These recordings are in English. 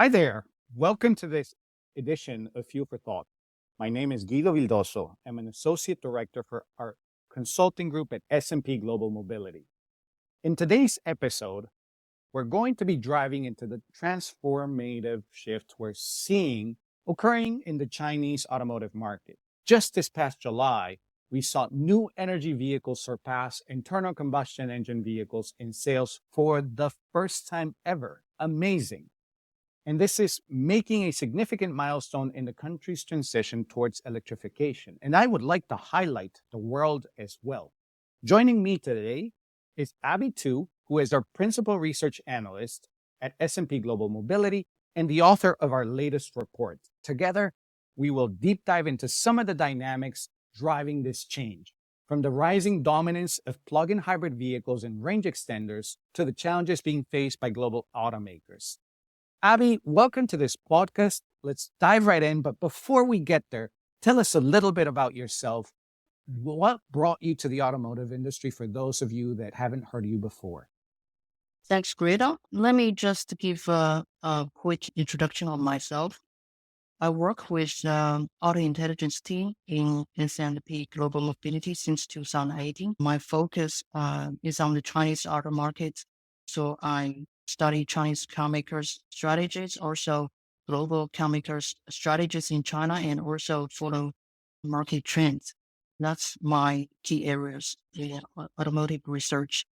Hi there. Welcome to this edition of Fuel for Thought. My name is Guido Vildozo. I'm an associate director for our consulting group at S&P Global Mobility. In today's episode, we're going to be driving into the transformative shift we're seeing occurring in the Chinese automotive market. Just this past July, we saw new energy vehicles surpass internal combustion engine vehicles in sales for the first time ever. Amazing. And this is making a significant milestone in the country's transition towards electrification. And I would like to highlight the world as well. Joining me today is Abby Tu, who is our principal research analyst at S&P Global Mobility and the author of our latest report. Together, we will deep dive into some of the dynamics driving this change, from the rising dominance of plug-in hybrid vehicles and range extenders to the challenges being faced by global automakers. Abby, welcome to this podcast. Let's dive right in. But before we get there, tell us a little bit about yourself. What brought you to the automotive industry for those of you that haven't heard you before? Thanks, Guido. Let me just give a quick introduction of myself. I work with auto intelligence team in S&P Global Mobility since 2018. My focus is on the Chinese auto market. So I study Chinese car makers' strategies, also global car makers' strategies in China, and also follow market trends. That's my key areas in automotive research.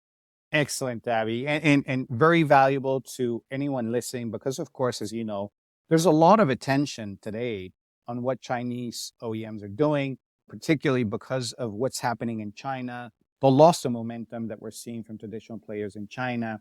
Excellent, Abby, and very valuable to anyone listening because, of course, as you know, there's a lot of attention today on what Chinese OEMs are doing, particularly because of what's happening in China, the loss of momentum that we're seeing from traditional players in China,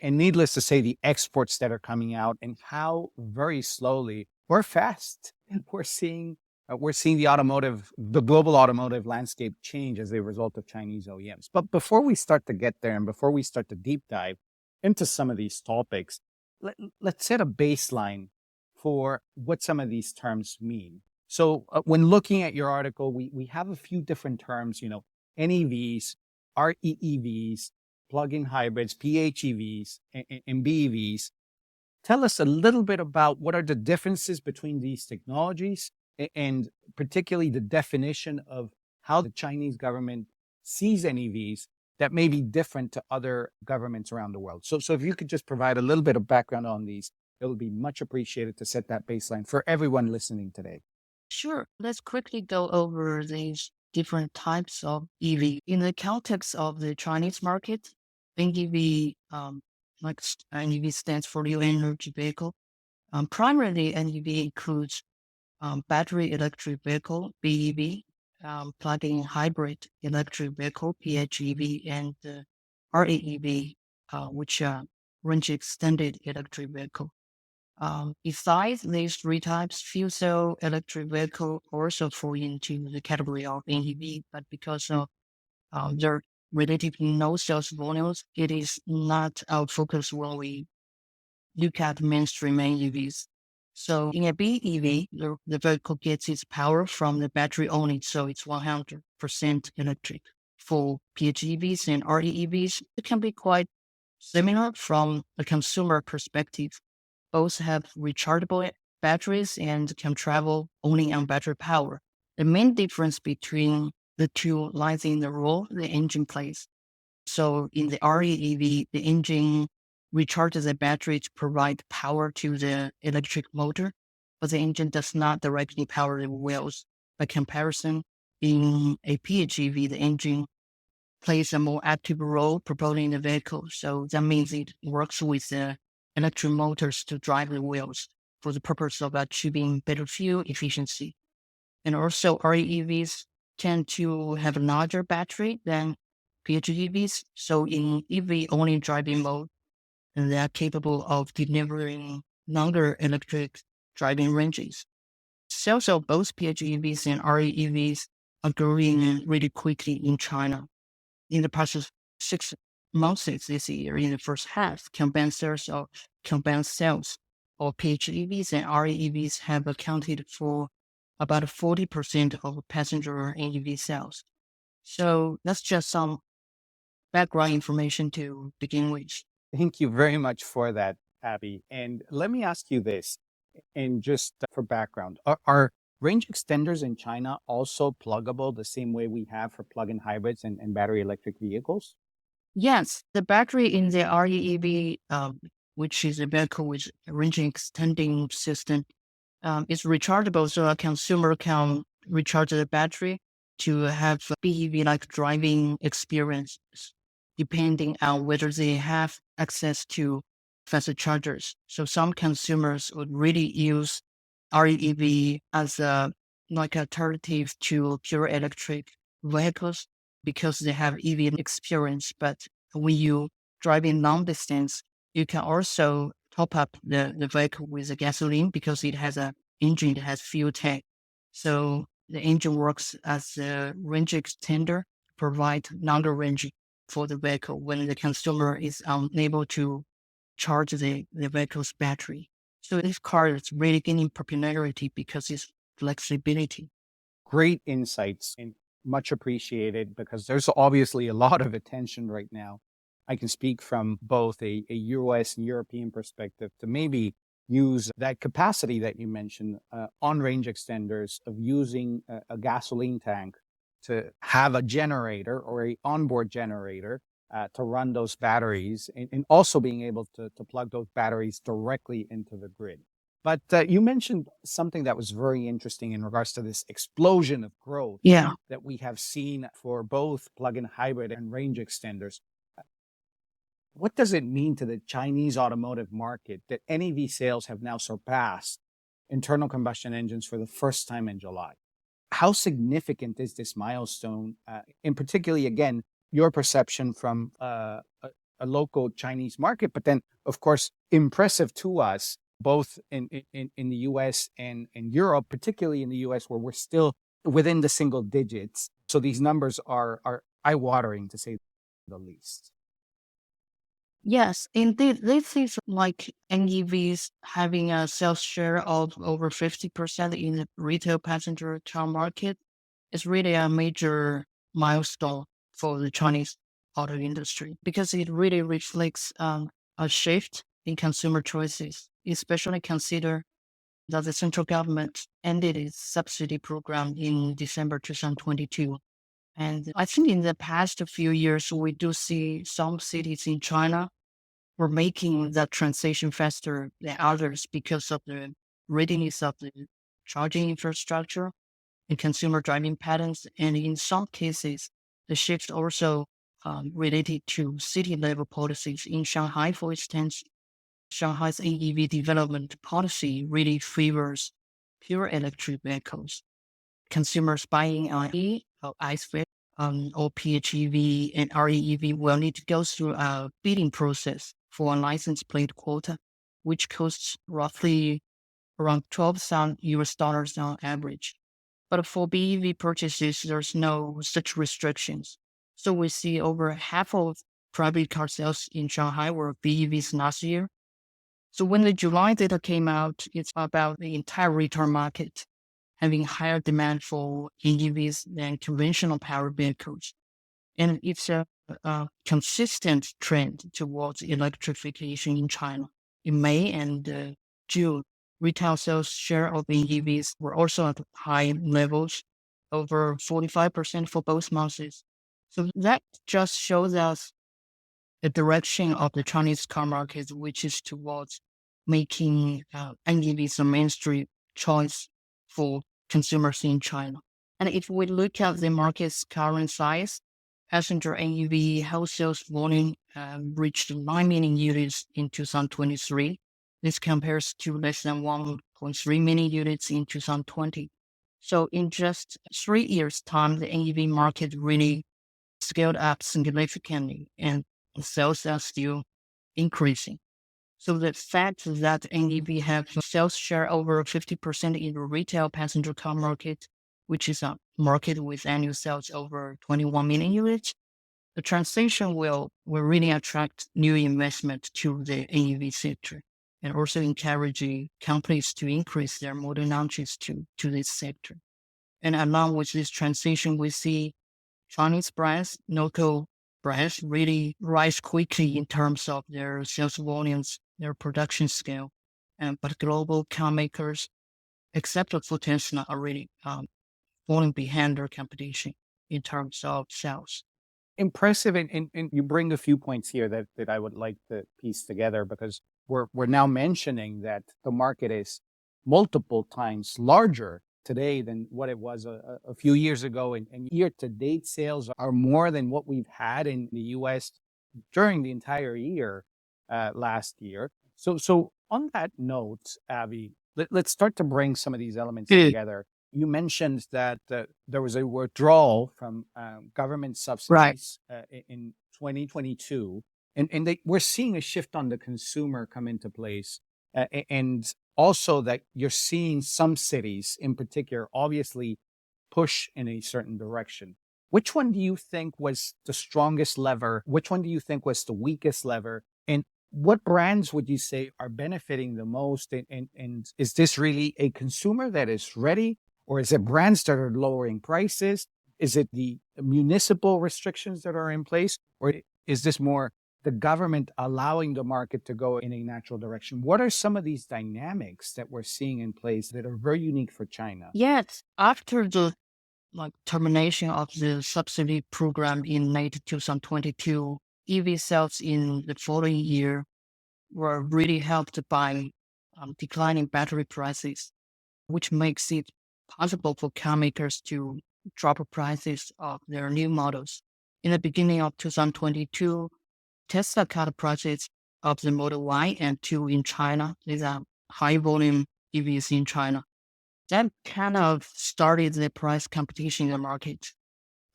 and needless to say, the exports that are coming out and how very slowly or fast we're seeing the global automotive landscape change as a result of Chinese OEMs. But before we start to get there and before we start to deep dive into some of these topics, let's set a baseline for what some of these terms mean. So when looking at your article, we have a few different terms, NEVs, REEVs, plug-in hybrids, PHEVs, and BEVs. Tell us a little bit about what are the differences between these technologies and particularly the definition of how the Chinese government sees NEVs that may be different to other governments around the world. So if you could just provide a little bit of background on these, it would be much appreciated to set that baseline for everyone listening today. Sure. Let's quickly go over these different types of EV. In the context of the Chinese market, NEV, NEV stands for new energy vehicle. Primarily, NEV includes battery electric vehicle, BEV, plug-in hybrid electric vehicle, PHEV, and REEV, which are range extended electric vehicle. Besides these three types, fuel cell electric vehicle also fall into the category of NEV, but because of their relatively low sales volumes, it is not our focus when we look at mainstream NEVs. So in a BEV, the vehicle gets its power from the battery only, so it's 100% electric. For PHEVs and REEVs, it can be quite similar from a consumer perspective. Both have rechargeable batteries and can travel only on battery power. The main difference between the two lies in the role the engine plays. So in the REEV, the engine recharges the battery to provide power to the electric motor, but the engine does not directly power the wheels. By comparison, in a PHEV, the engine plays a more active role propelling the vehicle. So that means it works with the electric motors to drive the wheels for the purpose of achieving better fuel efficiency. And also REEVs tend to have a larger battery than PHEVs. So in EV-only driving mode, and they are capable of delivering longer electric driving ranges. Sales of both PHEVs and REEVs are growing really quickly in China. In the past 6 months this year, in the first half, combined sales of PHEVs and REEVs have accounted for about 40% of passenger NEV sales. So that's just some background information to begin with. Thank you very much for that. Abby. And let me ask you this, and just for background, are range extenders in China also pluggable the same way we have for plug-in hybrids and battery electric vehicles? Yes, the battery in the REEV, which is a vehicle with a range extending system, is rechargeable, so a consumer can recharge the battery to have a BEV-like driving experience, depending on whether they have access to fast chargers. So some consumers would really use REEV as a like alternative to pure electric vehicles because they have EV experience. But when you drive in long distance, you can also top up the vehicle with a gasoline because it has a engine that has fuel tank. So the engine works as a range extender, provide longer range for the vehicle when the consumer is unable to charge the vehicle's battery. So this car is really gaining popularity because its flexibility. Great insights and much appreciated because there's obviously a lot of attention right now. I can speak from both a US and European perspective to maybe use that capacity that you mentioned on range extenders of using a gasoline tank to have a generator or a onboard generator to run those batteries and also being able to plug those batteries directly into the grid. But you mentioned something that was very interesting in regards to this explosion of growth Yeah. that we have seen for both plug-in hybrid and range extenders. What does it mean to the Chinese automotive market that NEV sales have now surpassed internal combustion engines for the first time in July? How significant is this milestone? In particularly, again, your perception from a local Chinese market, but then, of course, impressive to us both in the US and in Europe, particularly in the US, where we're still within the single digits. So these numbers are eye-watering to say the least. Yes, indeed. This is like NEVs having a sales share of over 50% in the retail passenger car market. Is really a major milestone for the Chinese auto industry because it really reflects a shift in consumer choices, especially consider that the central government ended its subsidy program in December 2022. And I think in the past few years, we do see some cities in China were making that transition faster than others because of the readiness of the charging infrastructure and consumer driving patterns. And in some cases, the shift also related to city level policies. In Shanghai, for instance, Shanghai's AEV development policy really favors pure electric vehicles. Consumers buying an E or ICE vehicle or PHEV and REEV will need to go through a bidding process for a license plate quota, which costs roughly around 12,000 US dollars on average. But for BEV purchases, there's no such restrictions. So we see over half of private car sales in Shanghai were BEVs last year. So when the July data came out, it's about the entire retail market having higher demand for EVs than conventional power vehicles. And it's a consistent trend towards electrification in China. In May and June, retail sales share of EVs were also at high levels, over 45% for both months. So that just shows us the direction of the Chinese car market, which is towards making NEVs a mainstream choice for consumers in China. And if we look at the market's current size, passenger NEV wholesale volume reached 9 million units in 2023. This compares to less than 1.3 million units in 2020. So in just 3 years' time, the NEV market really scaled up significantly and sales are still increasing. So the fact that NEV have sales share over 50% in the retail passenger car market, which is a market with annual sales over 21 million units, the transition will really attract new investment to the NEV sector and also encouraging companies to increase their model launches to this sector. And along with this transition, we see Chinese brands, local brands really rise quickly in terms of their sales volumes their production scale. But global car makers, except for Tesla, are really falling behind their competition in terms of sales. Impressive, and you bring a few points here that I would like to piece together, because we're now mentioning that the market is multiple times larger today than what it was a few years ago, and year to date sales are more than what we've had in the US during the entire year last year. So on that note, Abby, let's start to bring some of these elements Good. together. You mentioned that there was a withdrawal from government Right. subsidies in 2022, and we're seeing a shift on the consumer come into place, and also that you're seeing some cities in particular obviously push in a certain direction. Which one do you think was the strongest lever? Which one do you think was the weakest lever? And what brands would you say are benefiting the most? And is this really a consumer that is ready? Or is it brands that are lowering prices? Is it the municipal restrictions that are in place? Or is this more the government allowing the market to go in a natural direction? What are some of these dynamics that we're seeing in place that are very unique for China? Yes, after the termination of the subsidy program in late 2022, EV sales in the following year were really helped by declining battery prices, which makes it possible for car makers to drop prices of their new models. In the beginning of 2022, Tesla cut prices of the Model Y and 2 in China. These are high volume EVs in China. That kind of started the price competition in the market.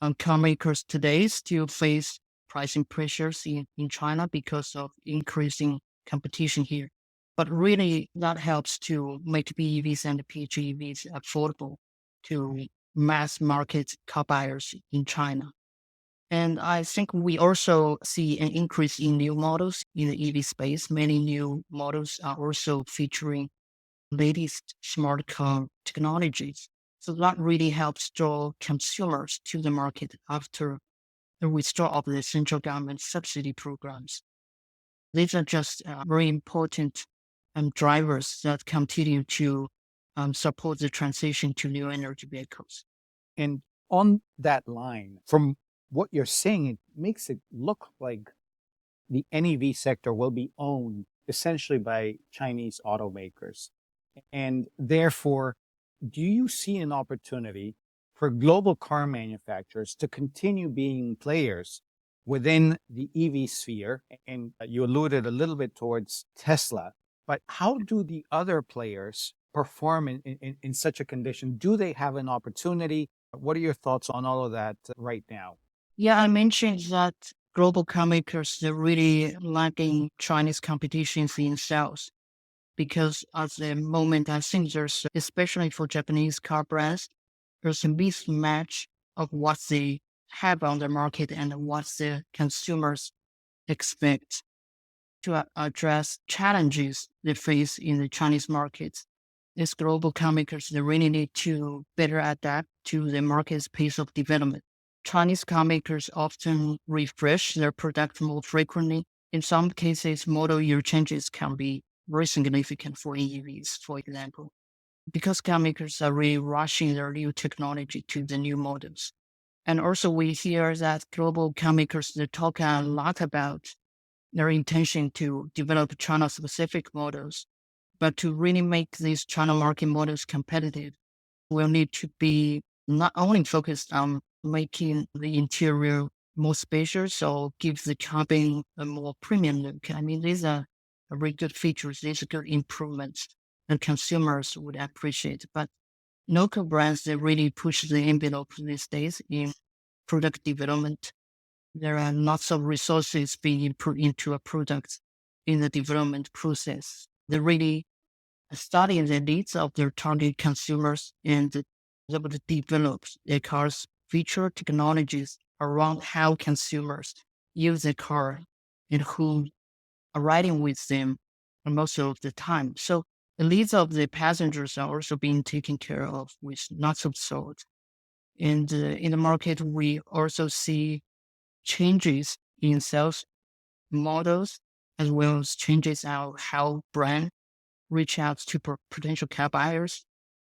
And car makers today still face pricing pressures in China because of increasing competition here. But really, that helps to make BEVs and PHEVs affordable to mass market car buyers in China. And I think we also see an increase in new models in the EV space. Many new models are also featuring latest smart car technologies. So that really helps draw consumers to the market after the withdrawal of the central government subsidy programs. These are just very important drivers that continue to support the transition to new energy vehicles. And on that line, from what you're saying, it makes it look like the NEV sector will be owned essentially by Chinese automakers. And therefore, do you see an opportunity for global car manufacturers to continue being players within the EV sphere? And you alluded a little bit towards Tesla, but how do the other players perform in such a condition? Do they have an opportunity? What are your thoughts on all of that right now? Yeah, I mentioned that global car makers, they're really lagging Chinese competitions in sales because at the moment, I think there's, especially for Japanese car brands, there's a mismatch of what they have on the market and what the consumers expect to address challenges they face in the Chinese markets. These global car makers, they really need to better adapt to the market's pace of development. Chinese car makers often refresh their product more frequently. In some cases, model year changes can be very significant for EVs, for example, because car makers are really rushing their new technology to the new models. And also we hear that global car makers, they talk a lot about their intention to develop China-specific models. But to really make these China market models competitive, we'll need to be not only focused on making the interior more spacious or give the cabin a more premium look. I mean, these are very good features. These are good improvements that consumers would appreciate. But local brands, they really push the envelope these days in product development. There are lots of resources being put into a product in the development process. They really study the needs of their target consumers and they would develop their car's feature technologies around how consumers use the car and who are riding with them most of the time. So the needs of the passengers are also being taken care of with lots of thought. And in the market, we also see changes in sales models as well as changes out how brand reach out to potential car buyers.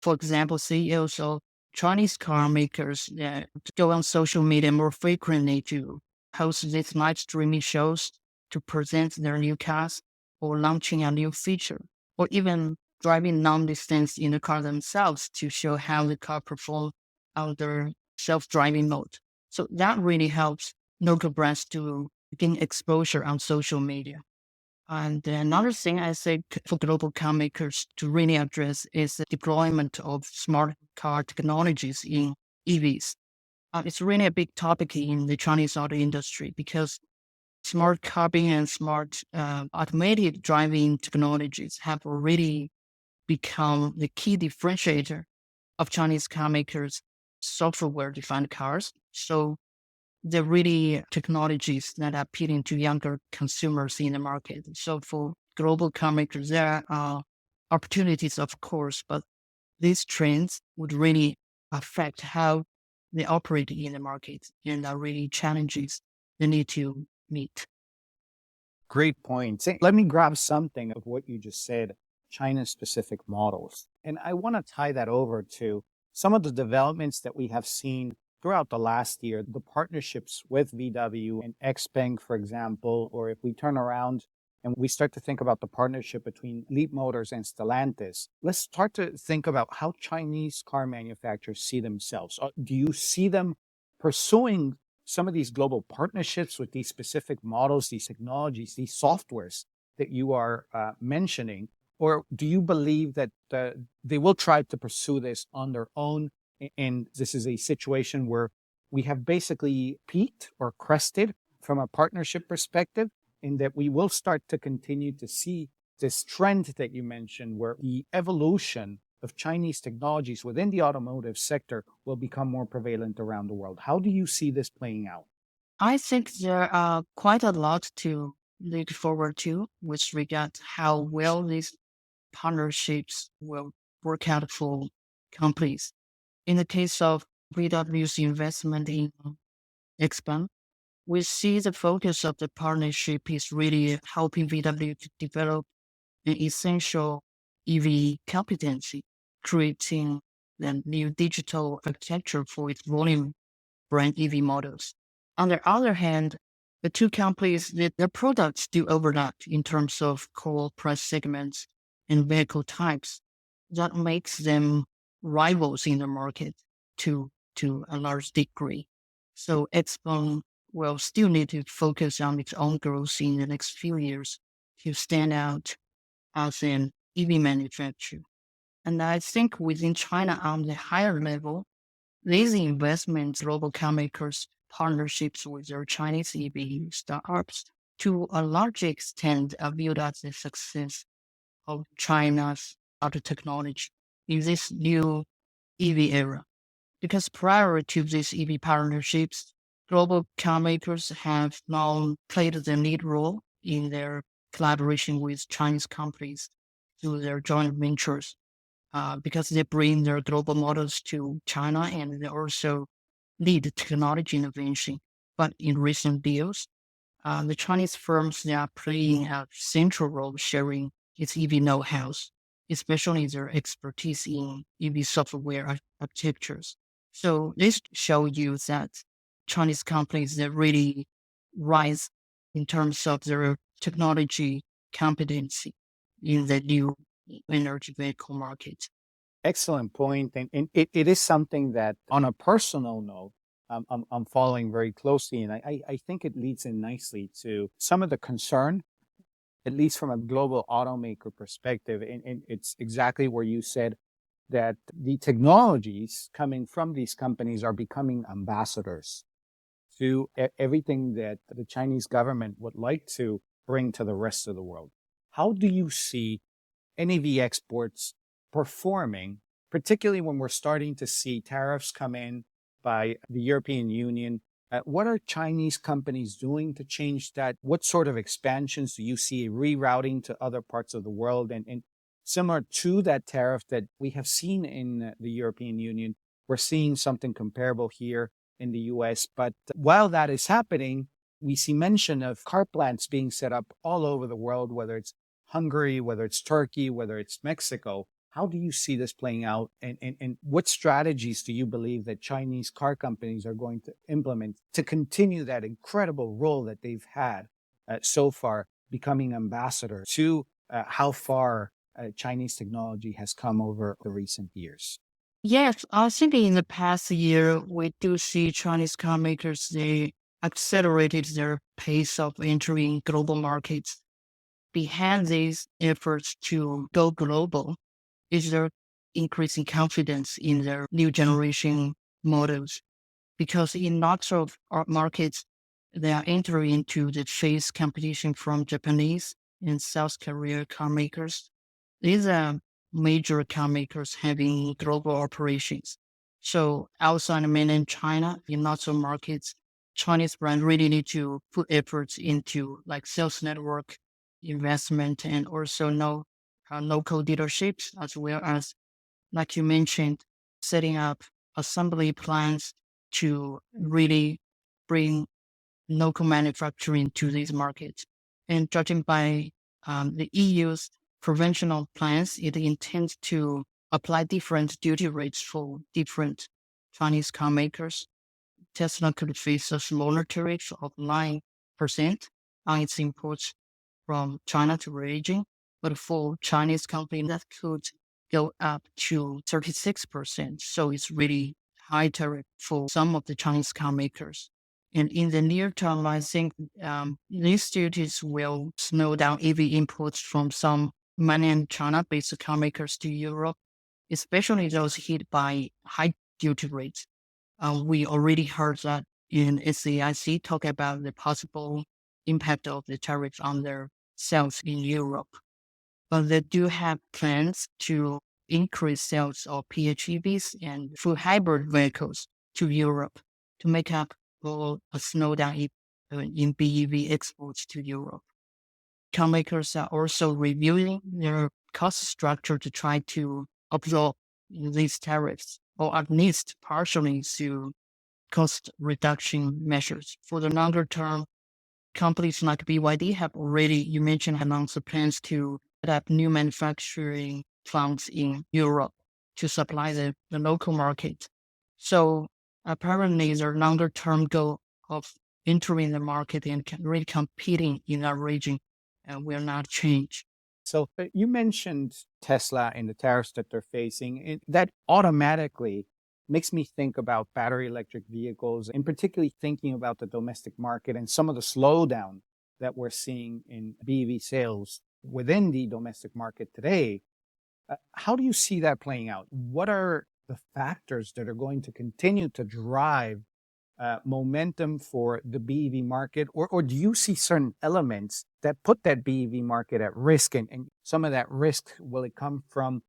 For example, CEOs of Chinese car makers go on social media more frequently to host these live streaming shows to present their new cars or launching a new feature, or even driving long distance in the car themselves to show how the car performs under self-driving mode. So that really helps local brands to gain exposure on social media. And another thing I think for global car makers to really address is the deployment of smart car technologies in EVs. It's really a big topic in the Chinese auto industry because smart cabin and smart automated driving technologies have already become the key differentiator of Chinese car makers' software-defined cars. So they're really technologies that are appealing to younger consumers in the market. So for global car makers, there are opportunities, of course, but these trends would really affect how they operate in the market and are really challenges they need to meet. Great point. Let me grab something of what you just said, China specific models. And I want to tie that over to some of the developments that we have seen throughout the last year, the partnerships with VW and XPeng, for example, or if we turn around and we start to think about the partnership between Leap Motors and Stellantis, let's start to think about how Chinese car manufacturers see themselves. Do you see them pursuing some of these global partnerships with these specific models, these technologies, these softwares that you are mentioning? Or do you believe that they will try to pursue this on their own? And this is a situation where we have basically peaked or crested from a partnership perspective, and that we will start to continue to see this trend that you mentioned, where the evolution of Chinese technologies within the automotive sector will become more prevalent around the world. How do you see this playing out? I think there are quite a lot to look forward to with regard to how well these partnerships will work out for companies. In the case of VW's investment in Expand, we see the focus of the partnership is really helping VW to develop an essential EV competency, creating the new digital architecture for its volume brand EV models. On the other hand, the two companies, their products do overlap in terms of core price segments and vehicle types. That makes them rivals in the market to a large degree. So Exxon will still need to focus on its own growth in the next few years to stand out as an EV manufacturer. And I think within China on the higher level, these investments, global car makers, partnerships with their Chinese EV startups, to a large extent are viewed as the success of China's auto technology in this new EV era. Because prior to these EV partnerships, global car makers have long played the lead role in their collaboration with Chinese companies through their joint ventures, because they bring their global models to China and they also lead technology innovation. But in recent deals, the Chinese firms they are playing a central role sharing its EV know-how, especially their expertise in EV software architectures. So this shows you that Chinese companies that really rise in terms of their technology competency in the new energy vehicle market. Excellent point. And it is something that, on a personal note, I'm following very closely. And I think it leads in nicely to some of the concern, at least from a global automaker perspective. And it's exactly where you said that the technologies coming from these companies are becoming ambassadors to everything that the Chinese government would like to bring to the rest of the world. How do you see NEV exports performing, particularly when we're starting to see tariffs come in by the European Union? What are Chinese companies doing to change that? What sort of expansions do you see rerouting to other parts of the world? And similar to that tariff that we have seen in the European Union, we're seeing something comparable here in the US. But while that is happening, We see mention of car plants being set up all over the world, whether it's Hungary, whether it's Turkey, whether it's Mexico. How do you see this playing out? And what strategies do you believe that Chinese car companies are going to implement to continue that incredible role that they've had so far, becoming ambassador to how far Chinese technology has come over the recent years? Yes, I think in the past year, we do see Chinese car makers, they accelerated their pace of entering global markets. Behind these efforts to go global is their increasing confidence in their new generation models. Because in lots of markets, they are entering into the face competition from Japanese and South Korea car makers. These are major car makers having global operations. So outside of mainland China, in lots of markets, Chinese brand really need to put efforts into like sales network investment and also know local dealerships, as well as, like you mentioned, setting up assembly plants to really bring local manufacturing to these markets. And judging by the EU's provincial plans, it intends to apply different duty rates for different Chinese car makers. Tesla could face a smaller tariff of 9% on its imports from China to region, but for Chinese company that could go up to 36%. So it's really high tariff for some of the Chinese car makers. And in the near term, I think these duties will slow down EV imports from some mainland China-based car makers to Europe, especially those hit by high duty rates. We already heard that in SAIC talk about the possible impact of the tariffs on their sales in Europe. But they do have plans to increase sales of PHEVs and full hybrid vehicles to Europe to make up for a slowdown in BEV exports to Europe. Car makers are also reviewing their cost structure to try to absorb these tariffs, or at least partially through cost reduction measures. For the longer term, companies like BYD have already, you mentioned, announced the plans to set up new manufacturing plants in Europe to supply the local market. So apparently their longer term goal of entering the market and really competing in that region will not change. So you mentioned Tesla and the tariffs that they're facing. That automatically makes me think about battery electric vehicles, and particularly thinking about the domestic market and some of the slowdown that we're seeing in BEV sales within the domestic market today. How do you see that playing out? What are the factors that are going to continue to drive momentum for the BEV market? Or do you see certain elements that put that BEV market at risk? And some of that risk, will it come from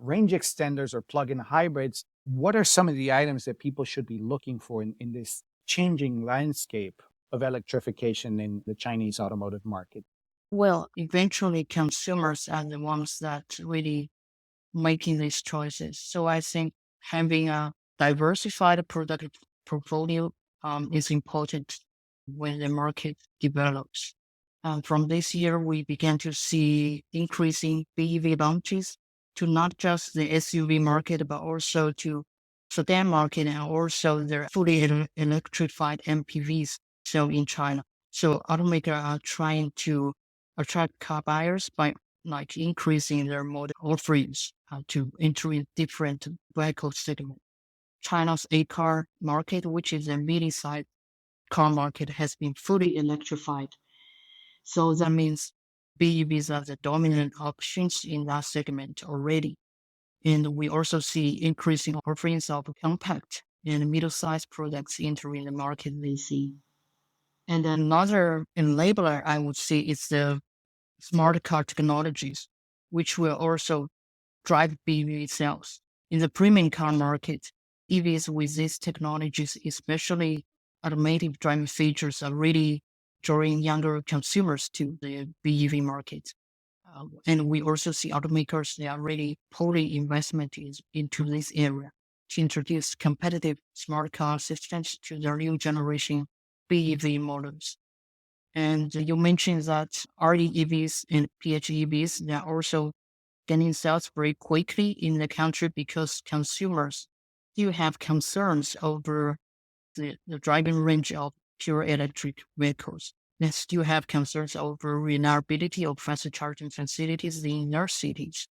range extenders or plug-in hybrids? What are some of the items that people should be looking for in this changing landscape of electrification in the Chinese automotive market? Well, eventually consumers are the ones that really making these choices. So I think having a diversified product portfolio is important when the market develops. From this year, we began to see increasing BEV launches to not just the SUV market, but also to sedan market and also their fully electrified MPVs sold in China. So automakers are trying to attract car buyers by like increasing their model offerings to enter in different vehicle segments. China's A-car market, which is a mid-sized car market, has been fully electrified. So that means BEVs are the dominant options in that segment already. And we also see increasing offerings of compact and middle-sized products entering the market this year. And another enabler I would say is the smart car technologies, which will also drive BEV sales. In the premium car market, EVs with these technologies, especially automatic driving features, are really drawing younger consumers to the BEV market. And we also see automakers, they are really pouring investment into this area to introduce competitive smart car systems to their new generation BEV models. And you mentioned that REEVs and PHEVs, they are also gaining sales very quickly in the country because consumers still have concerns over the driving range of pure electric vehicles. They still have concerns over reliability of fast charging facilities in inner cities.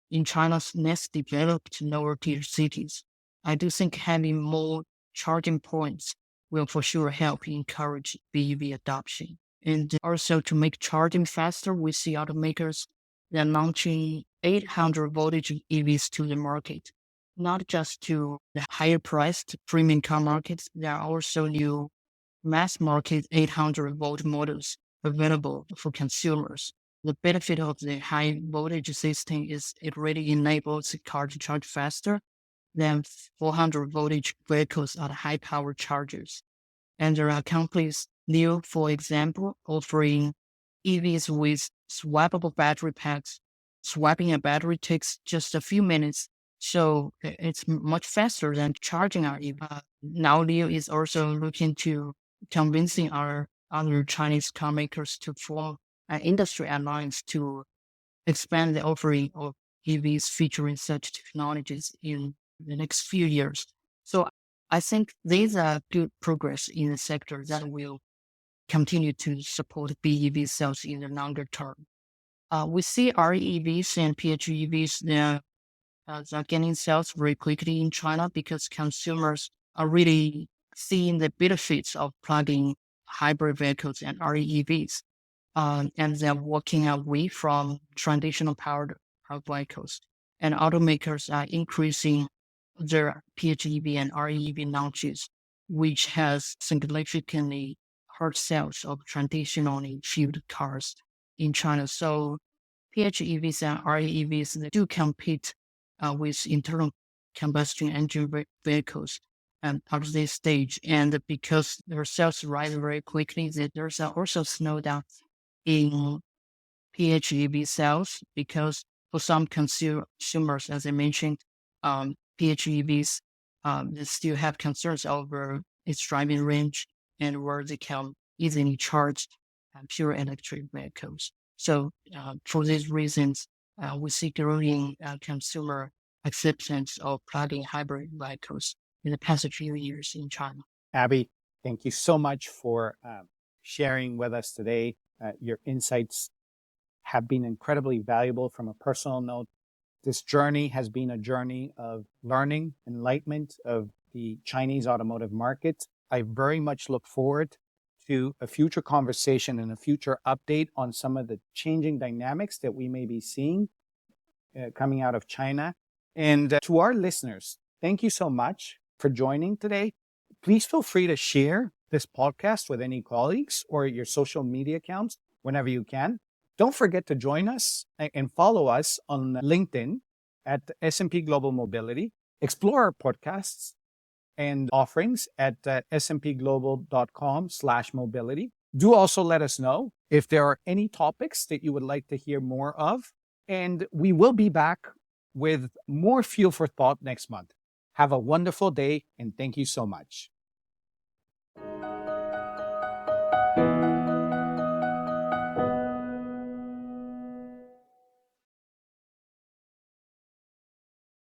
In China's less developed lower tier cities, I do think having more charging points will for sure help encourage BEV adoption. And also to make charging faster, we see automakers they're launching 800 voltage EVs to the market, not just to the higher priced premium car markets. There are also new mass market 800 volt models available for consumers. The benefit of the high voltage system is it really enables the car to charge faster than 400 voltage vehicles at high power chargers. And there are companies new, for example, offering EVs with swappable battery packs. Swapping a battery takes just a few minutes, so it's much faster than charging our EV. Now, Leo is also looking to convincing our other Chinese car makers to form an industry alliance to expand the offering of EVs featuring such technologies in the next few years. So I think these are good progress in the sector that will continue to support BEV sales in the longer term. We see REVs and PHEVs they're gaining sales very quickly in China because consumers are really seeing the benefits of plugging hybrid vehicles and REVs, and they're walking away from traditional powered vehicles. And automakers are increasing their PHEV and REV launches, which has significantly hurt sales of traditionally fueled cars in China. So PHEVs and REVs they do compete with internal combustion engine vehicles at this stage. And because their sales rise very quickly, there's also slowdown in PHEV sales because for some consumers, as I mentioned, PHEVs they still have concerns over its driving range and where they can easily charge pure electric vehicles. So for these reasons, we see growing consumer acceptance of plug-in hybrid vehicles in the past few years in China. Abby, thank you so much for sharing with us today. Your insights have been incredibly valuable from a personal note. This journey has been a journey of learning, enlightenment of the Chinese automotive market. I very much look forward to a future conversation and a future update on some of the changing dynamics that we may be seeing coming out of China. And to our listeners, thank you so much for joining today. Please feel free to share this podcast with any colleagues or your social media accounts whenever you can. Don't forget to join us and follow us on LinkedIn at S&P Global Mobility. Explore our podcasts and offerings at spglobal.com/mobility. Do also let us know if there are any topics that you would like to hear more of. And we will be back with more fuel for thought next month. Have a wonderful day, and thank you so much.